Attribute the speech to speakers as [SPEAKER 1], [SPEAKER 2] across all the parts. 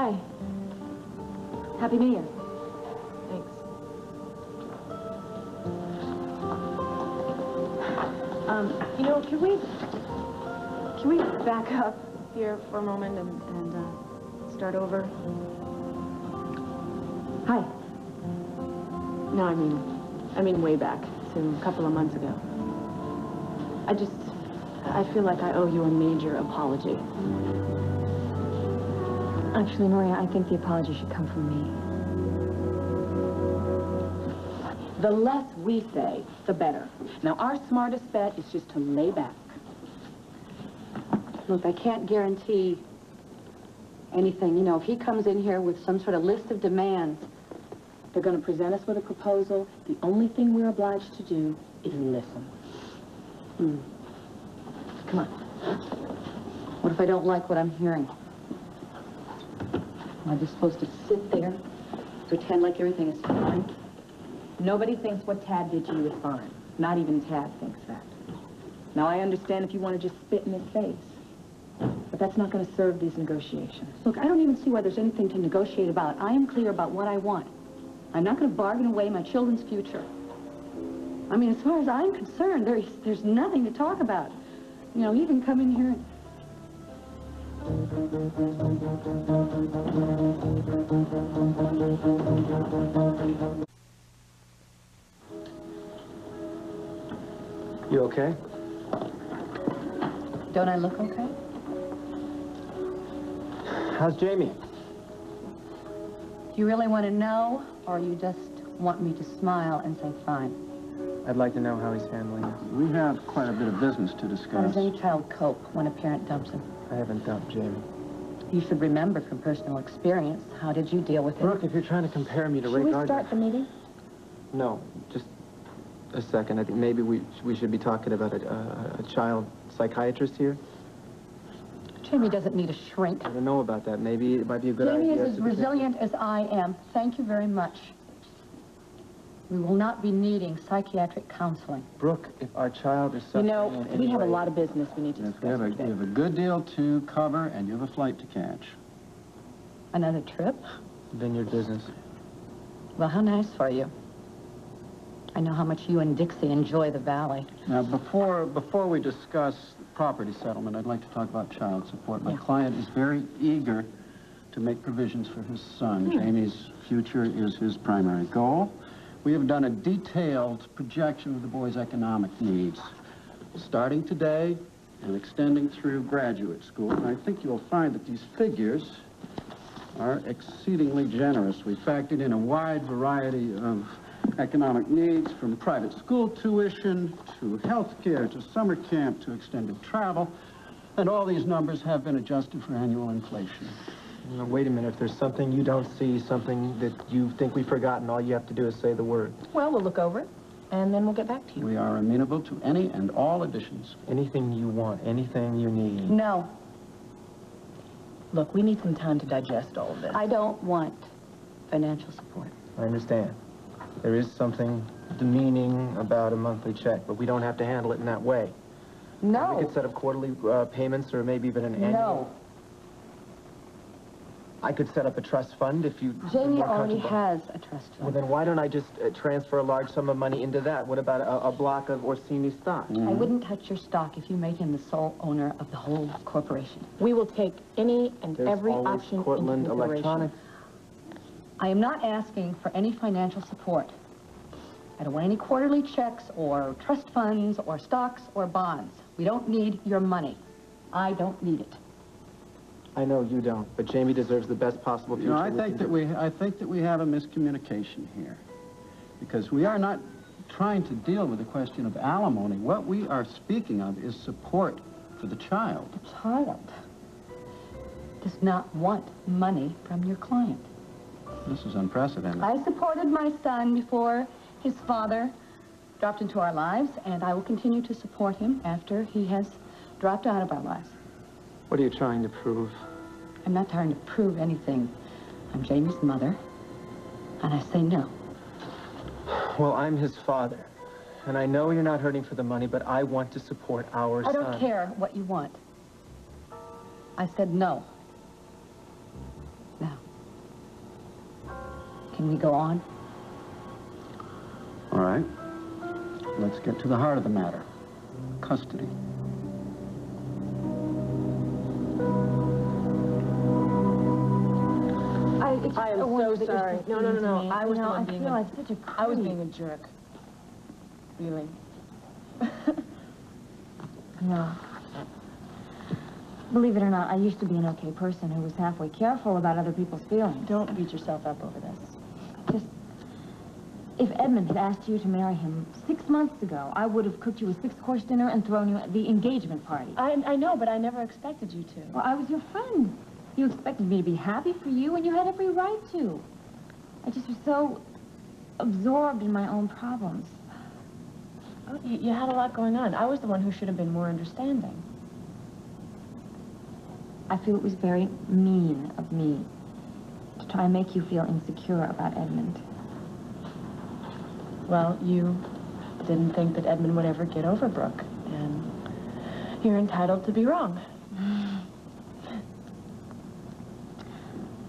[SPEAKER 1] Hi. Happy New Year. Thanks. You know, can we back up here for a moment and start over? Hi. No, I mean way back to a couple of months ago. I feel like I owe you a major apology.
[SPEAKER 2] Actually, Maria, I think the apology should come from me.
[SPEAKER 1] The less we say, the better. Now, our smartest bet is just to lay back.
[SPEAKER 3] Look, I can't guarantee anything. You know, if he comes in here with some sort of list of demands,
[SPEAKER 1] They're going to present us with a proposal. The only thing we're obliged to do is listen. Come on.
[SPEAKER 3] what if I don't like what I'm hearing? Am I just supposed to sit there, pretend like everything is fine?
[SPEAKER 1] Nobody thinks what Tad did to you is fine. Not even Tad thinks that. Now, I understand if you want to just spit in his face. But that's not going to serve these negotiations.
[SPEAKER 3] Look, I don't even see why there's anything to negotiate about. I am clear about what I want. I'm not going to bargain away my children's future. I mean, as far as I'm concerned, there's nothing to talk about. You know, he can come in here and...
[SPEAKER 4] You okay?
[SPEAKER 3] Don't I look okay?
[SPEAKER 4] How's Jamie?
[SPEAKER 3] Do you really want to know, or you just want me to smile and say fine?
[SPEAKER 4] I'd like to know how he's handling it.
[SPEAKER 5] We have quite a bit of business to
[SPEAKER 3] How
[SPEAKER 5] discuss.
[SPEAKER 3] does any child cope when a parent dumps him?
[SPEAKER 4] I haven't dumped Jamie.
[SPEAKER 3] You should remember from personal experience. How did you deal with it?
[SPEAKER 4] Brooke, if you're trying to compare me to Ray
[SPEAKER 1] Should we
[SPEAKER 4] Gardner...
[SPEAKER 1] start the meeting?
[SPEAKER 4] No, just a second. I think maybe we should be talking about a child psychiatrist here.
[SPEAKER 3] Jamie doesn't need a shrink.
[SPEAKER 4] I don't know about that. Maybe it might be a good idea.
[SPEAKER 3] Jamie is as resilient as I am. Thank you very much. We will not be needing psychiatric counseling.
[SPEAKER 4] Brooke, if our child is suffering
[SPEAKER 1] You know,
[SPEAKER 4] in any
[SPEAKER 1] we have a
[SPEAKER 4] way-
[SPEAKER 1] lot of business we need to
[SPEAKER 5] Yes,
[SPEAKER 1] discuss
[SPEAKER 5] we
[SPEAKER 1] today.
[SPEAKER 5] have a good deal to cover, and you have a flight to catch.
[SPEAKER 3] Another trip?
[SPEAKER 4] Vineyard business.
[SPEAKER 3] Well, how nice for you. I know how much you and Dixie enjoy the valley.
[SPEAKER 5] Now, before we discuss property settlement, I'd like to talk about child support. My client is very eager to make provisions for his son. Jamie's future is his primary goal. We have done a detailed projection of the boy's economic needs, starting today and extending through graduate school. And I think you'll find that these figures are exceedingly generous. We factored in a wide variety of economic needs, from private school tuition to health care to summer camp to extended travel, and all these numbers have been adjusted for annual inflation.
[SPEAKER 4] Now, wait a minute. If there's something you don't see, something that you think we've forgotten, all you have to do is say the word.
[SPEAKER 1] Well, we'll look over it, and then we'll get back to you.
[SPEAKER 5] We are amenable to any and all additions.
[SPEAKER 4] Anything you want, anything you need.
[SPEAKER 3] No,
[SPEAKER 1] Look, we need some time to digest all of this.
[SPEAKER 3] I don't want financial support.
[SPEAKER 4] I understand. There is something demeaning about a monthly check, but we don't have to handle it in that way.
[SPEAKER 3] No.
[SPEAKER 4] We could set up quarterly payments or maybe even an annual.
[SPEAKER 3] No.
[SPEAKER 4] I could set up a trust fund if you...
[SPEAKER 3] Jamie
[SPEAKER 4] more
[SPEAKER 3] already
[SPEAKER 4] comfortable.
[SPEAKER 3] has a trust
[SPEAKER 4] Well,
[SPEAKER 3] fund.
[SPEAKER 4] then why don't I just transfer a large sum of money into that? What about a block of Orsini stock?
[SPEAKER 3] I wouldn't touch your stock if you made him the sole owner of the whole corporation.
[SPEAKER 1] We will take any and
[SPEAKER 4] There's
[SPEAKER 1] every
[SPEAKER 4] always
[SPEAKER 1] option
[SPEAKER 4] Cortland
[SPEAKER 1] into consideration.
[SPEAKER 4] Electronics.
[SPEAKER 3] I am not asking for any financial support. I don't want any quarterly checks or trust funds or stocks or bonds. We don't need your money. I don't need it.
[SPEAKER 4] I know you don't, but Jamie deserves the best possible future.
[SPEAKER 5] You know, I think that we have a miscommunication here, because we are not trying to deal with the question of alimony. What we are speaking of is support for the child.
[SPEAKER 3] The child does not want money from your client.
[SPEAKER 5] This is unprecedented.
[SPEAKER 3] I supported my son before his father dropped into our lives, and I will continue to support him after he has dropped out of our lives.
[SPEAKER 4] What are you trying to prove?
[SPEAKER 3] I'm not trying to prove anything. I'm Jamie's mother, and I say no.
[SPEAKER 4] Well, I'm his father, and I know you're not hurting for the money, but I want to support our
[SPEAKER 3] I
[SPEAKER 4] son.
[SPEAKER 3] don't care what you want. I said no. Now, Can we go on?
[SPEAKER 5] All right. Let's get to the heart of the matter. Custody.
[SPEAKER 2] I
[SPEAKER 1] am so sorry. No. I was the one
[SPEAKER 2] I
[SPEAKER 1] being
[SPEAKER 2] feel
[SPEAKER 1] a-
[SPEAKER 2] like such a creep.
[SPEAKER 1] I was being a jerk. Really.
[SPEAKER 2] No. Believe it or not, I used to be an okay person who was halfway careful about other people's feelings.
[SPEAKER 1] Don't beat yourself up over this.
[SPEAKER 2] Just, if Edmund had asked you to marry him 6 months ago, I would have cooked you a 6-course dinner and thrown you at the engagement party.
[SPEAKER 1] I know, but I never expected you to.
[SPEAKER 2] Well, I was your friend. You expected me to be happy for you, and you had every right to. I just was so absorbed in my own problems.
[SPEAKER 1] Oh, you had a lot going on. I was the one who should have been more understanding.
[SPEAKER 2] I feel it was very mean of me to try and make you feel insecure about Edmund.
[SPEAKER 1] Well, you didn't think that Edmund would ever get over Brooke, and you're entitled to be wrong.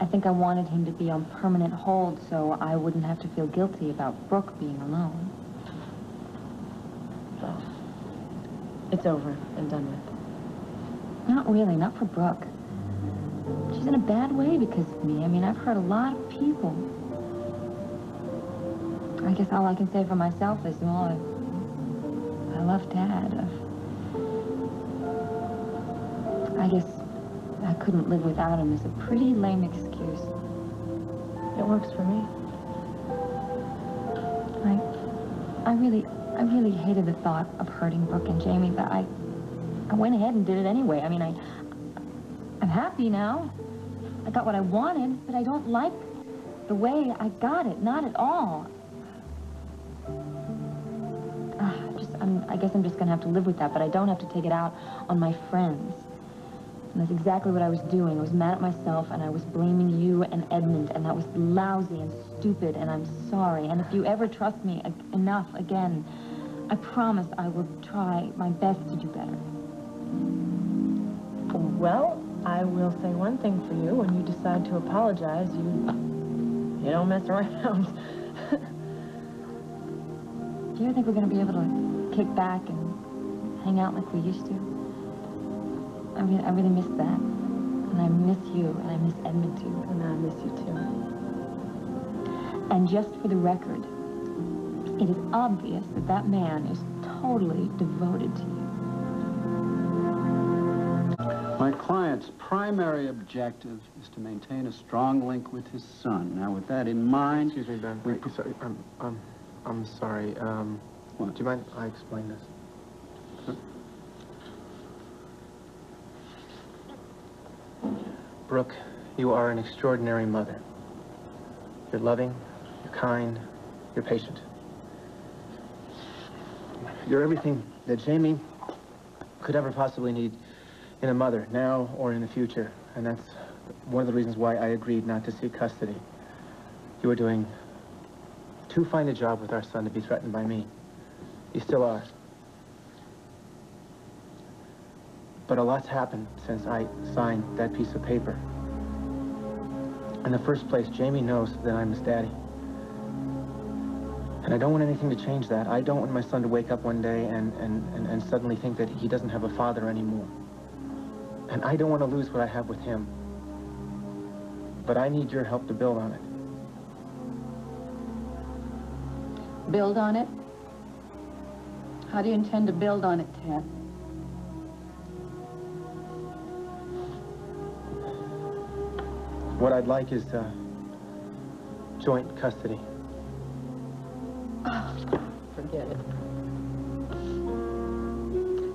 [SPEAKER 2] I think I wanted him to be on permanent hold so I wouldn't have to feel guilty about Brooke being alone.
[SPEAKER 1] Well, it's over and done with.
[SPEAKER 2] Not really, not for Brooke. She's in a bad way because of me. I mean, I've hurt a lot of people. I guess all I can say for myself is, well, I love Dad. I guess I couldn't live without him is a pretty lame excuse.
[SPEAKER 1] It works for me.
[SPEAKER 2] I really hated the thought of hurting Brooke and Jamie, but I went ahead and did it anyway. I mean, I'm happy now. I got what I wanted, but I don't like the way I got it. Not at all. I guess I'm just going to have to live with that, but I don't have to take it out on my friends. And that's exactly what I was doing. I was mad at myself, and I was blaming you and Edmund, and that was lousy and stupid, and I'm sorry. And if you ever trust me enough again, I promise I will try my best to do better.
[SPEAKER 1] Well, I will say one thing for you. When you decide to apologize, you don't mess around.
[SPEAKER 2] Do you ever think we're going to be able to kick back and hang out like we used to? I really miss that. And I miss you, and I miss Edmund, too.
[SPEAKER 1] And I miss you, too.
[SPEAKER 2] And just for the record, it is obvious that that man is totally devoted to you.
[SPEAKER 5] My client's primary objective is to maintain a strong link with his son. Now, with that in mind...
[SPEAKER 4] Excuse me, Ben. Sorry, I'm sorry.
[SPEAKER 5] What?
[SPEAKER 4] Do you mind I explain this? Brooke, you are an extraordinary mother. You're loving, you're kind, you're patient. You're everything that Jamie could ever possibly need in a mother, now or in the future. And that's one of the reasons why I agreed not to seek custody. You were doing too fine a job with our son to be threatened by me. You still are. But a lot's happened since I signed that piece of paper. In the first place, Jamie knows that I'm his daddy. And I don't want anything to change that. I don't want my son to wake up one day and suddenly think that he doesn't have a father anymore. And I don't want to lose what I have with him. But I need your help to build on it.
[SPEAKER 3] Build on it? How do you intend to build on it, Ted?
[SPEAKER 4] What I'd like is joint custody.
[SPEAKER 1] Forget it.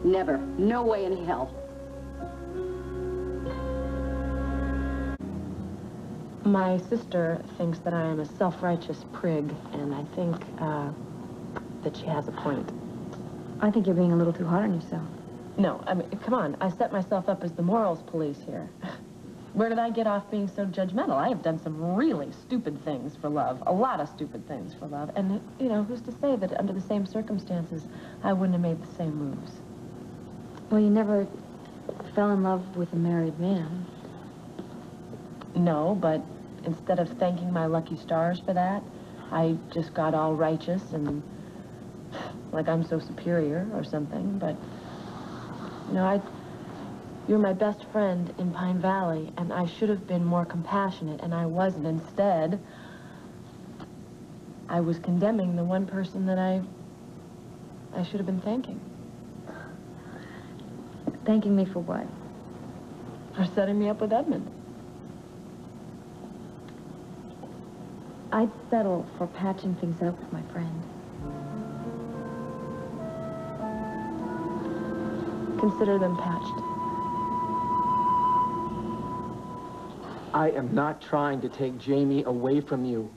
[SPEAKER 3] Never. No way in hell.
[SPEAKER 1] My sister thinks that I am a self-righteous prig, and I think that she has a point.
[SPEAKER 2] I think you're being a little too hard on yourself.
[SPEAKER 1] No, I mean, come on. I set myself up as the morals police here. Where did I get off being so judgmental? I have done some really stupid things for love. A lot of stupid things for love. And, you know, who's to say that under the same circumstances, I wouldn't have made the same moves?
[SPEAKER 2] Well, you never fell in love with a married man.
[SPEAKER 1] No, but instead of thanking my lucky stars for that, I just got all righteous and like I'm so superior or something. But, you know, you're my best friend in Pine Valley, and I should have been more compassionate, and I wasn't. Instead, I was condemning the one person that I should have been thanking.
[SPEAKER 2] Thanking me for what?
[SPEAKER 1] For setting me up with Edmund.
[SPEAKER 2] I'd settle for patching things up with my friend.
[SPEAKER 1] Consider them patched.
[SPEAKER 4] I am not trying to take Jamie away from you.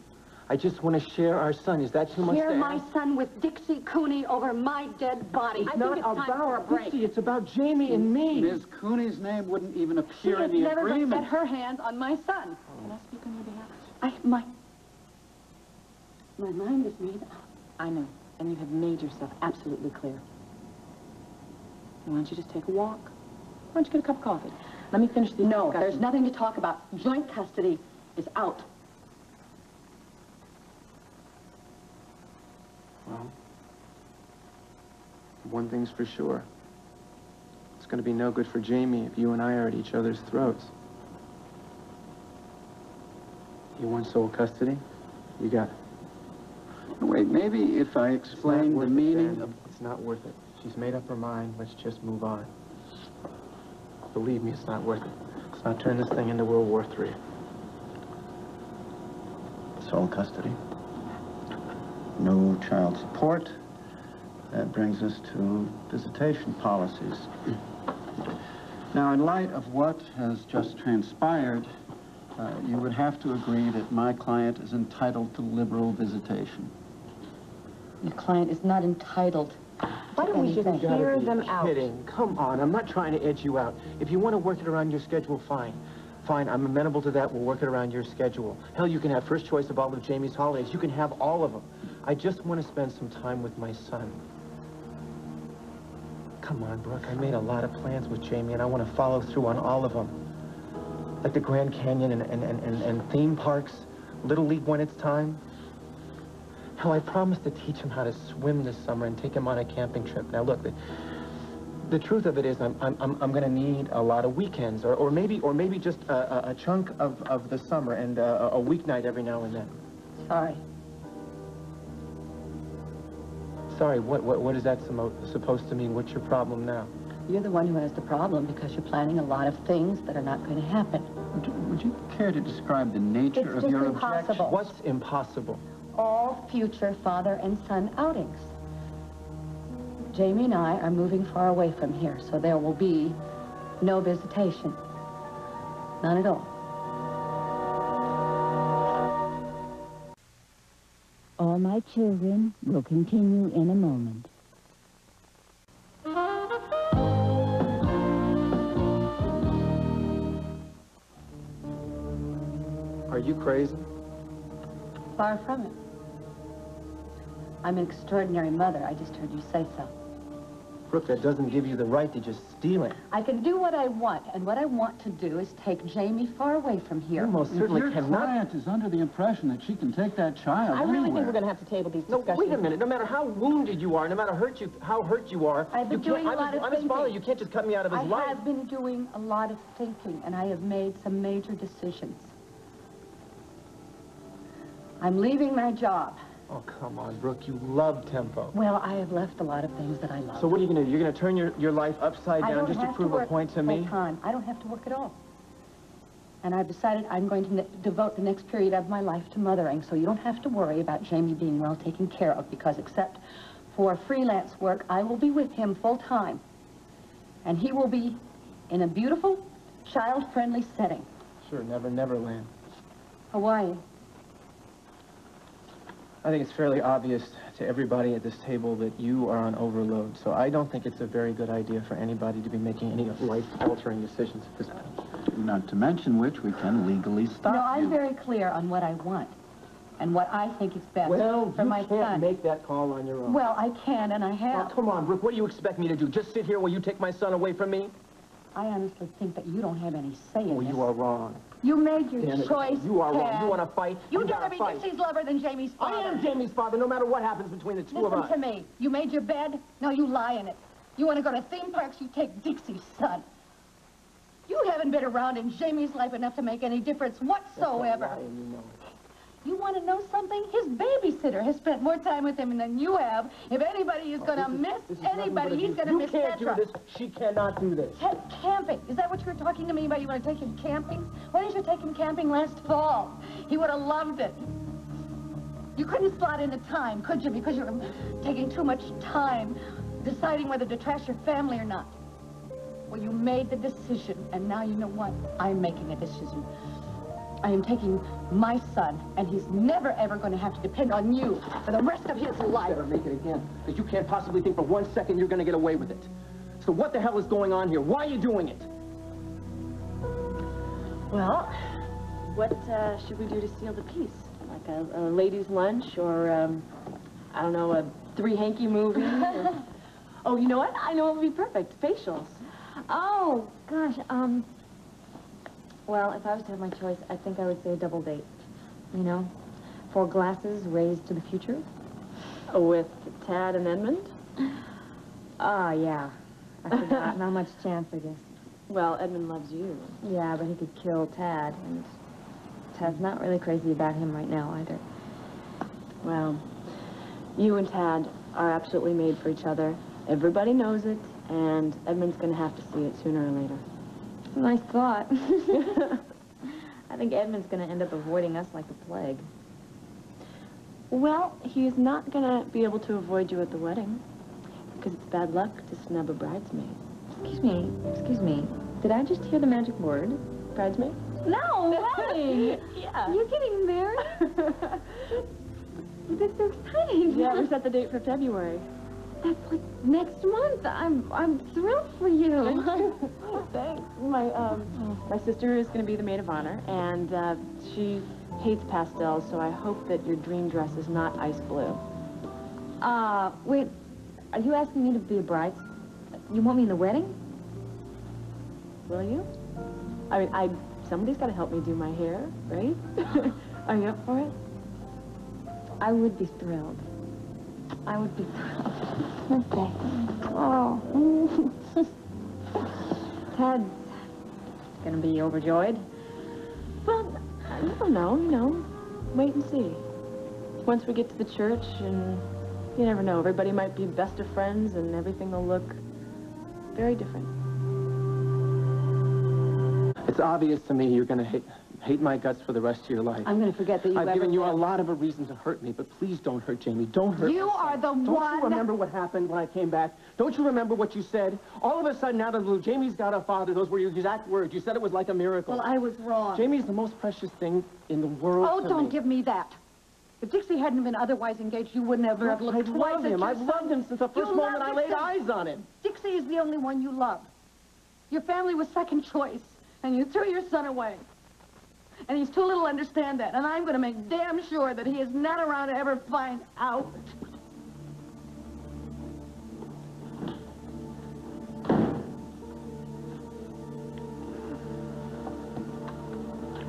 [SPEAKER 4] I just want to share our son. Is that too much to
[SPEAKER 3] Share
[SPEAKER 4] ask?
[SPEAKER 3] my son with Dixie Cooney over my dead body.
[SPEAKER 4] It's
[SPEAKER 3] I
[SPEAKER 4] not
[SPEAKER 3] think it's time for a
[SPEAKER 4] about
[SPEAKER 3] break.
[SPEAKER 4] Dixie. It's about Jamie and me.
[SPEAKER 5] Ms. Cooney's name wouldn't even
[SPEAKER 3] She
[SPEAKER 5] appear
[SPEAKER 3] has
[SPEAKER 5] in the
[SPEAKER 3] never
[SPEAKER 5] agreement.
[SPEAKER 3] set her hands on my son.
[SPEAKER 1] Can I speak on your behalf?
[SPEAKER 3] My mind is made up.
[SPEAKER 1] I know, and you have made yourself absolutely clear. Why don't you just take a walk? Why don't you get a cup of coffee? Let me finish these
[SPEAKER 3] No,
[SPEAKER 1] discussions.
[SPEAKER 3] there's nothing to talk about. Joint custody is out.
[SPEAKER 4] Well, one thing's for sure. It's going to be no good for Jamie if you and I are at each other's throats. You want sole custody? You got it.
[SPEAKER 5] Wait, maybe if I explain the meaning of...
[SPEAKER 4] It's not worth it. She's made up her mind. Let's just move on. Believe me, it's not worth it. Let's not turn this thing into World War III.
[SPEAKER 5] Sole custody. No child support. That brings us to visitation policies. Now, in light of what has just transpired, you would have to agree that my client is entitled to liberal visitation.
[SPEAKER 3] Your client is not entitled.
[SPEAKER 1] Why don't we just
[SPEAKER 4] You gotta
[SPEAKER 1] hear
[SPEAKER 4] be
[SPEAKER 1] them out?
[SPEAKER 4] kidding. Come on, I'm not trying to edge you out. If you want to work it around your schedule, fine. Fine, I'm amenable to that. We'll work it around your schedule. Hell, you can have first choice of all of Jamie's holidays. You can have all of them. I just want to spend some time with my son. Come on, Brooke. I made a lot of plans with Jamie, and I want to follow through on all of them. Like the Grand Canyon and theme parks, Little League when it's time. Hell, I promised to teach him how to swim this summer and take him on a camping trip. Now, look, the truth of it is I'm going to need a lot of weekends, or maybe just a chunk of the summer and a weeknight every now and then.
[SPEAKER 3] Sorry.
[SPEAKER 4] Sorry, what is that supposed to mean? What's your problem now?
[SPEAKER 3] You're the one who has the problem because you're planning a lot of things that are not going to happen.
[SPEAKER 5] Would you care to describe the nature
[SPEAKER 3] It's
[SPEAKER 5] of your
[SPEAKER 3] just
[SPEAKER 5] objection?
[SPEAKER 3] impossible.
[SPEAKER 4] What's impossible?
[SPEAKER 3] All future father and son outings. Jamie and I are moving far away from here, so there will be no visitation. None at all.
[SPEAKER 6] All my children will continue in a moment.
[SPEAKER 4] Are you crazy?
[SPEAKER 3] Far from it. I'm an extraordinary mother. I just heard you say so.
[SPEAKER 4] Brooke, that doesn't give you the right to just steal it.
[SPEAKER 3] I can do what I want, and what I want to do is take Jamie far away from here.
[SPEAKER 4] You most certainly
[SPEAKER 5] Your
[SPEAKER 4] cannot.
[SPEAKER 5] client is under the impression that she can take that child
[SPEAKER 1] I really think
[SPEAKER 5] anywhere.
[SPEAKER 1] we're going to have to table these
[SPEAKER 4] No,
[SPEAKER 1] discussions.
[SPEAKER 4] wait a minute. No matter how wounded you are, no matter how hurt you are,
[SPEAKER 3] I've been
[SPEAKER 4] you can't.
[SPEAKER 3] doing a lot of
[SPEAKER 4] I'm his father.
[SPEAKER 3] thinking.
[SPEAKER 4] You can't just cut me out of his
[SPEAKER 3] I
[SPEAKER 4] life.
[SPEAKER 3] have been doing a lot of thinking, and I have made some major decisions. I'm leaving my job.
[SPEAKER 4] Oh, come on, Brooke. You love tempo.
[SPEAKER 3] Well, I have left a lot of things that I love.
[SPEAKER 4] So what are you going to do? You're going to turn your life upside
[SPEAKER 3] I
[SPEAKER 4] down
[SPEAKER 3] don't
[SPEAKER 4] just to
[SPEAKER 3] have
[SPEAKER 4] prove
[SPEAKER 3] to
[SPEAKER 4] a
[SPEAKER 3] work
[SPEAKER 4] point to me?
[SPEAKER 3] full time. I don't have to work at all. And I've decided I'm going to devote the next period of my life to mothering, so you don't have to worry about Jamie being well taken care of, because except for freelance work, I will be with him full time. And he will be in a beautiful, child-friendly setting.
[SPEAKER 4] Sure, never land.
[SPEAKER 3] Hawaii.
[SPEAKER 4] I think it's fairly obvious to everybody at this table that you are on overload, so I don't think it's a very good idea for anybody to be making any life-altering decisions at this point.
[SPEAKER 5] Not to mention which we can legally stop
[SPEAKER 3] No, I'm
[SPEAKER 5] you.
[SPEAKER 3] very clear on what I want and what I think is best
[SPEAKER 4] Well,
[SPEAKER 3] for my
[SPEAKER 4] you can't
[SPEAKER 3] son.
[SPEAKER 4] make that call on your own.
[SPEAKER 3] Well, I can, and I
[SPEAKER 4] Oh,
[SPEAKER 3] have.
[SPEAKER 4] come on, Brooke. What do you expect me to do? Just sit here while you take my son away from me?
[SPEAKER 3] I honestly think that you don't have any say in
[SPEAKER 4] Oh,
[SPEAKER 3] this.
[SPEAKER 4] you are wrong.
[SPEAKER 3] You made your
[SPEAKER 4] Damn it.
[SPEAKER 3] choice,
[SPEAKER 4] You are wrong.
[SPEAKER 3] Ted.
[SPEAKER 4] You want to fight?
[SPEAKER 3] You'd
[SPEAKER 4] gotta
[SPEAKER 3] rather be
[SPEAKER 4] fight.
[SPEAKER 3] Dixie's lover than Jamie's father.
[SPEAKER 4] I am Jamie's father, no matter what happens between the two of us.
[SPEAKER 3] Listen to me. You made your bed, now you lie in it. You want to go to theme parks, you take Dixie's son. You haven't been around in Jamie's life enough to make any difference whatsoever.
[SPEAKER 4] That's a lie, and you know it.
[SPEAKER 3] You want to know something? His babysitter has spent more time with him than you have. If anybody is going to miss anybody, he's going to miss Petra.
[SPEAKER 4] You can't do this. She cannot do this.
[SPEAKER 3] Ted, camping. Is that what you were talking to me about? You want to take him camping? Why didn't you take him camping last fall? He would have loved it. You couldn't slot into time, could you? Because you were taking too much time deciding whether to trash your family or not. Well, you made the decision, and now you know what? I'm making a decision. I am taking my son, and he's never, ever going to have to depend on you for the rest of his life.
[SPEAKER 4] You better make it again, because you can't possibly think for 1 second you're going to get away with it. So what the hell is going on here? Why are you doing it?
[SPEAKER 1] Well, what should we do to seal the peace? Like a ladies' lunch or, I don't know, a three-hanky movie? Or... Oh, you know what? I know what would be perfect. Facials.
[SPEAKER 2] Oh, gosh, well, if I was to have my choice, I think I would say a double date. You know, 4 glasses raised to the future.
[SPEAKER 1] With Tad and Edmund?
[SPEAKER 2] Ah, yeah. I forgot. Not much chance, I guess.
[SPEAKER 1] Well, Edmund loves you.
[SPEAKER 2] Yeah, but he could kill Tad, and Tad's not really crazy about him right now, either.
[SPEAKER 1] Well, you and Tad are absolutely made for each other. Everybody knows it, and Edmund's going to have to see it sooner or later.
[SPEAKER 2] Nice thought. I think Edmund's going to end up avoiding us like the plague.
[SPEAKER 1] Well, he's not going to be able to avoid you at the wedding, because it's bad luck to snub a bridesmaid.
[SPEAKER 2] Excuse me. Did I just hear the magic word?
[SPEAKER 1] Bridesmaid?
[SPEAKER 2] No, really?
[SPEAKER 1] Yeah.
[SPEAKER 2] You're getting married? That's so exciting.
[SPEAKER 1] Yeah, we set the date for February.
[SPEAKER 2] That's like next month. I'm thrilled for you.
[SPEAKER 1] Thanks. My sister is going to be the maid of honor, and she hates pastels, so I hope that your dream dress is not ice blue.
[SPEAKER 2] Wait, are you asking me to be a bride? You want me in the wedding?
[SPEAKER 1] Will you? I mean, somebody's got to help me do my hair, right? Are you up for it?
[SPEAKER 2] I would be thrilled. I would be thrilled. Okay. Oh. Ted's gonna be overjoyed.
[SPEAKER 1] Well, I don't know, you know. Wait and see. Once we get to the church, and you never know, everybody might be best of friends, and everything will look very different.
[SPEAKER 4] It's obvious to me you're going to hate my guts for the rest of your life.
[SPEAKER 3] I'm going to forget that you
[SPEAKER 4] I've
[SPEAKER 3] ever
[SPEAKER 4] given you a
[SPEAKER 3] lived.
[SPEAKER 4] lot of a reason to hurt me, but please don't hurt Jamie. Don't hurt
[SPEAKER 3] You
[SPEAKER 4] my
[SPEAKER 3] are
[SPEAKER 4] son.
[SPEAKER 3] the
[SPEAKER 4] Don't
[SPEAKER 3] one...
[SPEAKER 4] you remember what happened when I came back? Don't you remember what you said? All of a sudden, out of the blue, Jamie's got a father. Those were your exact words. You said it was like a miracle.
[SPEAKER 3] Well, I was wrong.
[SPEAKER 4] Jamie's the most precious thing in the world
[SPEAKER 3] Oh,
[SPEAKER 4] to
[SPEAKER 3] don't
[SPEAKER 4] me.
[SPEAKER 3] give me that. If Dixie hadn't been otherwise engaged, you wouldn't ever have looked
[SPEAKER 4] I
[SPEAKER 3] twice
[SPEAKER 4] love
[SPEAKER 3] at
[SPEAKER 4] him.
[SPEAKER 3] your
[SPEAKER 4] I've
[SPEAKER 3] son.
[SPEAKER 4] loved him since the first
[SPEAKER 3] You
[SPEAKER 4] moment I
[SPEAKER 3] loved
[SPEAKER 4] laid
[SPEAKER 3] him.
[SPEAKER 4] eyes on him.
[SPEAKER 3] Dixie is the only one you love. Your family was second choice, and you threw your son away. And he's too little to understand that, and I'm going to make damn sure that he is not around to ever find out.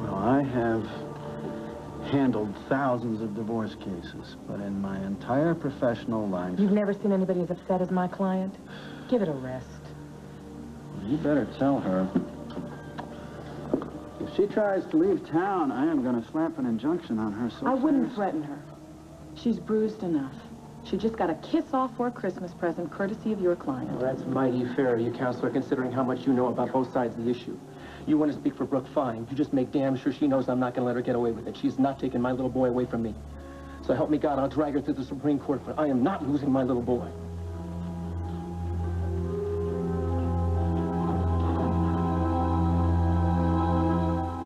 [SPEAKER 5] Well, I have handled thousands of divorce cases, but in my entire professional life...
[SPEAKER 1] You've never seen anybody as upset as my client? Give it a rest.
[SPEAKER 5] You better tell her. If she tries to leave town, I am going to slap an injunction on her so
[SPEAKER 1] I wouldn't
[SPEAKER 5] fast.
[SPEAKER 1] threaten her. She's bruised enough. She just got a kiss-off for a Christmas present, courtesy of your client.
[SPEAKER 4] Well, that's mighty fair of you, Counselor, considering how much you know about both sides of the issue. You want to speak for Brooke, fine. You just make damn sure she knows I'm not going to let her get away with it. She's not taking my little boy away from me. So help me God, I'll drag her through the Supreme Court, but I am not losing my little boy.